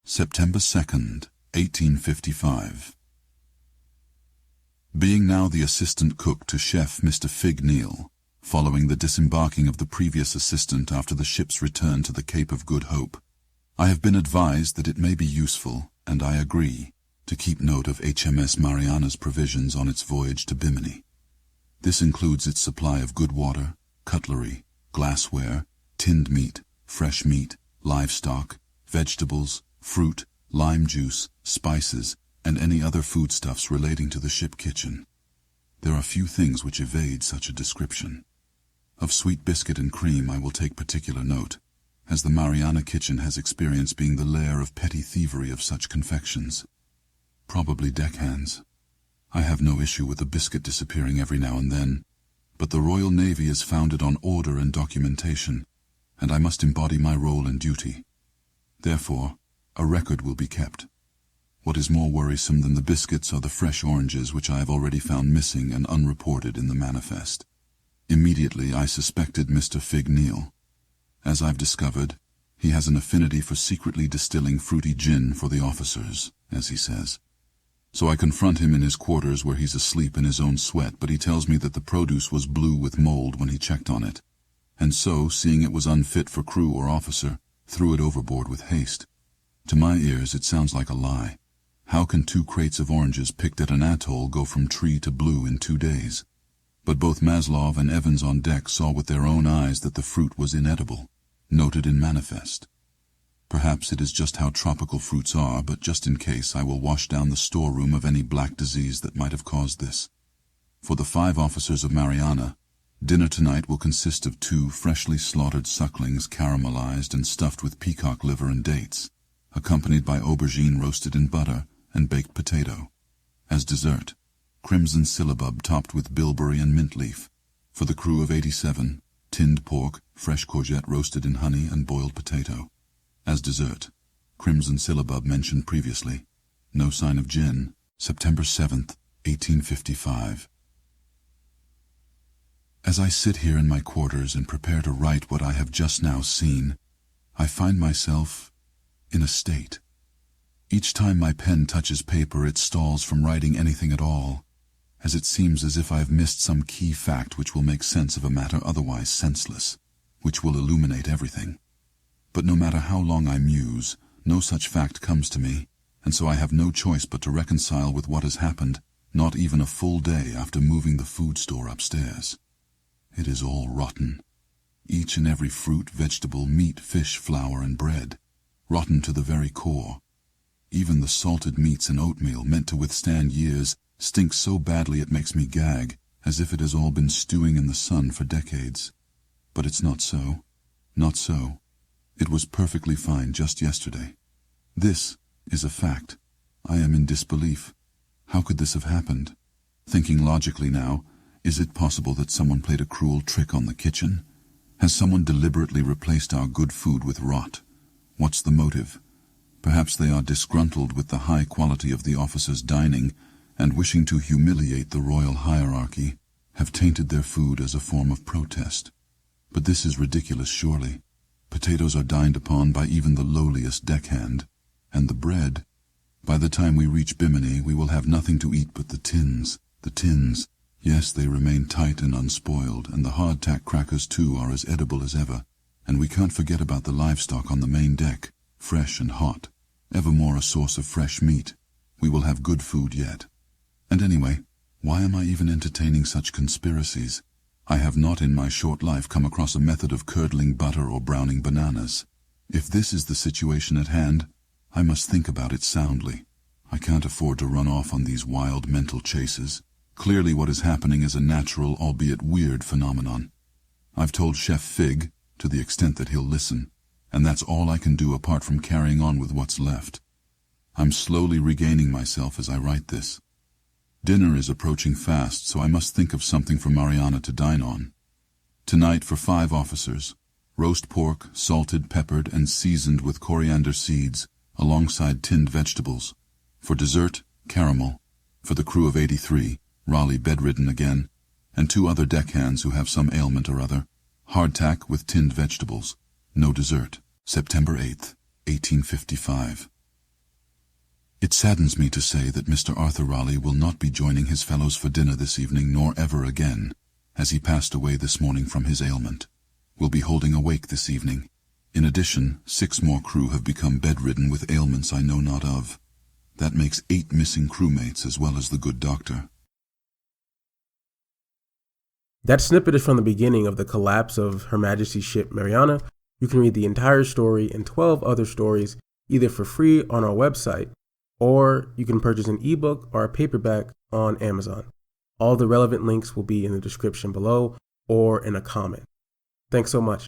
September 2nd, 1855. Being now the assistant cook to Chef Mr. Fig Neal, following the disembarking of the previous assistant after the ship's return to the Cape of Good Hope, I have been advised that it may be useful, and I agree, to keep note of HMS Mariana's provisions on its voyage to Bimini. This includes its supply of good water, cutlery, glassware, tinned meat, fresh meat, livestock, vegetables, fruit, lime juice, spices, and any other foodstuffs relating to the ship kitchen. There are few things which evade such a description. Of sweet biscuit and cream I will take particular note, as the Mariana kitchen has experience being the lair of petty thievery of such confections. Probably deckhands. I have no issue with a biscuit disappearing every now and then, but the Royal Navy is founded on order and documentation, and I must embody my role and duty. Therefore, a record will be kept. What is more worrisome than the biscuits are the fresh oranges which I have already found missing and unreported in the manifest. Immediately I suspected Mr. Fig Neal. As I've discovered, he has an affinity for secretly distilling fruity gin for the officers, as he says. So I confront him in his quarters where he's asleep in his own sweat, but he tells me that the produce was blue with mold when he checked on it, and so, seeing it was unfit for crew or officer, threw it overboard with haste. To my ears it sounds like a lie. How can 2 crates of oranges picked at an atoll go from tree to blue in 2 days? But both Maslov and Evans on deck saw with their own eyes that the fruit was inedible, noted in manifest. Perhaps it is just how tropical fruits are, but just in case I will wash down the storeroom of any black disease that might have caused this. For the 5 officers of Mariana, dinner tonight will consist of 2 freshly slaughtered sucklings caramelized and stuffed with peacock liver and dates, accompanied by aubergine roasted in butter and baked potato. As dessert, crimson syllabub topped with bilberry and mint leaf. For the crew of 87, tinned pork, fresh courgette roasted in honey and boiled potato. As dessert, crimson syllabub mentioned previously. No sign of gin. September 7th, 1855. As I sit here in my quarters and prepare to write what I have just now seen, I find myself in a state. Each time my pen touches paper it stalls from writing anything at all, as it seems as if I have missed some key fact which will make sense of a matter otherwise senseless, which will illuminate everything. But no matter how long I muse, no such fact comes to me, and so I have no choice but to reconcile with what has happened, not even a full day after moving the food store upstairs. It is all rotten. Each and every fruit, vegetable, meat, fish, flour, and bread. Rotten to the very core. Even the salted meats and oatmeal meant to withstand years stink so badly it makes me gag, as if it has all been stewing in the sun for decades. But it's not so. Not so. It was perfectly fine just yesterday. This is a fact. I am in disbelief. How could this have happened? Thinking logically now, is it possible that someone played a cruel trick on the kitchen? Has someone deliberately replaced our good food with rot? What's the motive? Perhaps they are disgruntled with the high quality of the officers' dining, and wishing to humiliate the royal hierarchy, have tainted their food as a form of protest. But this is ridiculous, surely. Potatoes are dined upon by even the lowliest deckhand, and the bread. By the time we reach Bimini we will have nothing to eat but the tins. The tins. Yes, they remain tight and unspoiled, and the hardtack crackers too are as edible as ever. And we can't forget about the livestock on the main deck, fresh and hot, evermore a source of fresh meat. We will have good food yet. And anyway, why am I even entertaining such conspiracies? I have not in my short life come across a method of curdling butter or browning bananas. If this is the situation at hand, I must think about it soundly. I can't afford to run off on these wild mental chases. Clearly what is happening is a natural, albeit weird, phenomenon. I've told Chef Fig, to the extent that he'll listen, and that's all I can do apart from carrying on with what's left. I'm slowly regaining myself as I write this. Dinner is approaching fast, so I must think of something for Mariana to dine on. Tonight for 5 officers, roast pork, salted, peppered, and seasoned with coriander seeds, alongside tinned vegetables. For dessert, caramel. For the crew of 83, Raleigh bedridden again, and 2 other deckhands who have some ailment or other, hardtack with tinned vegetables. No dessert. September 8th, 1855. It saddens me to say that Mr. Arthur Raleigh will not be joining his fellows for dinner this evening nor ever again, as he passed away this morning from his ailment. We'll be holding a wake this evening. In addition, 6 more crew have become bedridden with ailments I know not of. That makes 8 missing crewmates as well as the good doctor. That snippet is from the beginning of the collapse of Her Majesty's ship Mariana. You can read the entire story and 12 other stories either for free on our website, or you can purchase an ebook or a paperback on Amazon. All the relevant links will be in the description below or in a comment. Thanks so much.